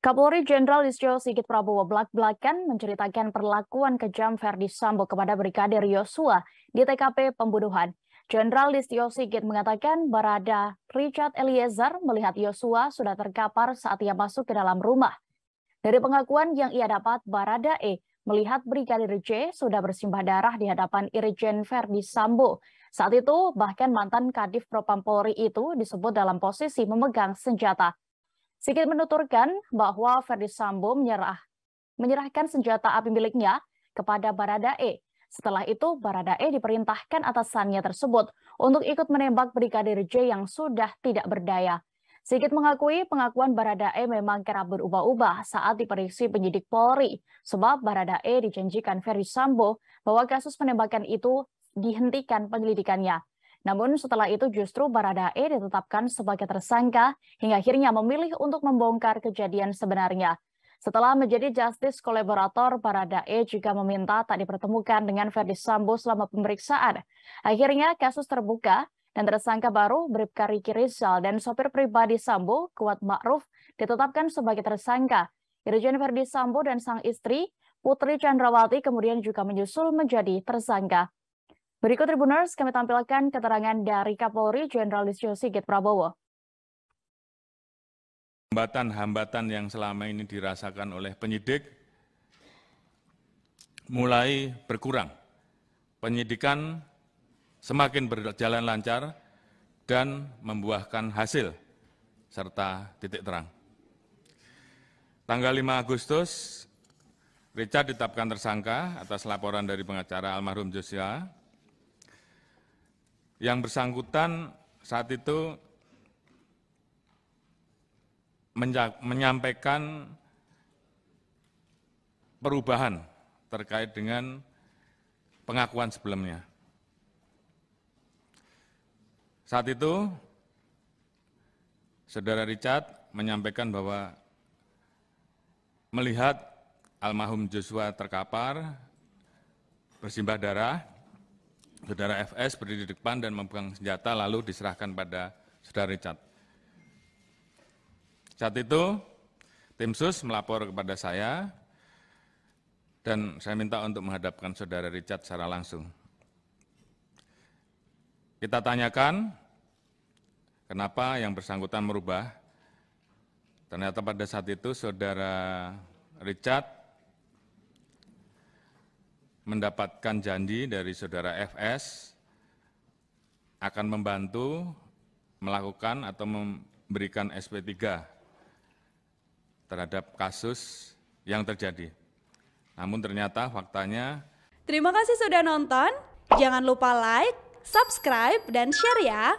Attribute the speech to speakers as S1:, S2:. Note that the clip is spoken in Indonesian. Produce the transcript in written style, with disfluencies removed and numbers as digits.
S1: Kapolri Jenderal Listio Sigit Prabowo belak-belakan menceritakan perlakuan kejam Verdi Sambo kepada Brigadir Yosua di TKP pembunuhan. Jenderal Listio Sigit mengatakan Barada Richard Eliezer melihat Yosua sudah terkapar saat ia masuk ke dalam rumah. Dari pengakuan yang ia dapat, Barada E melihat Brigadir J sudah bersimbah darah di hadapan Irjen Verdi Sambo. Saat itu, bahkan mantan Kadif Propam Polri itu disebut dalam posisi memegang senjata. Sigit menuturkan bahwa Verdi Sambo menyerahkan senjata api miliknya kepada Barada E. Setelah itu, Barada E diperintahkan atasannya tersebut untuk ikut menembak Brigadir J yang sudah tidak berdaya. Sigit mengakui pengakuan Barada E memang kerap berubah-ubah saat diperiksa penyidik Polri, sebab Barada E dijanjikan Verdi Sambo bahwa kasus penembakan itu dihentikan penyelidikannya. Namun setelah itu justru Barada E ditetapkan sebagai tersangka hingga akhirnya memilih untuk membongkar kejadian sebenarnya. Setelah menjadi justice kolaborator, Barada E juga meminta tak dipertemukan dengan Verdi Sambo selama pemeriksaan. Akhirnya kasus terbuka dan tersangka baru Bribka Riki Rizal dan sopir pribadi Sambo, Kuat Ma'ruf, ditetapkan sebagai tersangka. Irjen Verdi Sambo dan sang istri, Putri Chandrawati, kemudian juga menyusul menjadi tersangka. Berikut Tribuners, kami tampilkan keterangan dari Kapolri Jenderal Listio Sigit Prabowo.
S2: Hambatan-hambatan yang selama ini dirasakan oleh penyidik mulai berkurang. Penyidikan semakin berjalan lancar dan membuahkan hasil serta titik terang. Tanggal 5 Agustus, Richard ditetapkan tersangka atas laporan dari pengacara almarhum Joshua. Yang bersangkutan saat itu menyampaikan perubahan terkait dengan pengakuan sebelumnya. Saat itu, Saudara Richard menyampaikan bahwa melihat almarhum Joshua terkapar, bersimbah darah, Saudara FS berdiri di depan dan memegang senjata lalu diserahkan pada Saudara Richard. Saat itu, tim sus melapor kepada saya dan saya minta untuk menghadapkan Saudara Richard secara langsung. Kita tanyakan kenapa yang bersangkutan merubah. Ternyata pada saat itu Saudara Richard mendapatkan janji dari Saudara FS akan membantu melakukan atau memberikan SP3 terhadap kasus yang terjadi. Namun ternyata faktanya.
S3: Terima kasih sudah nonton. Jangan lupa like, subscribe, dan share ya.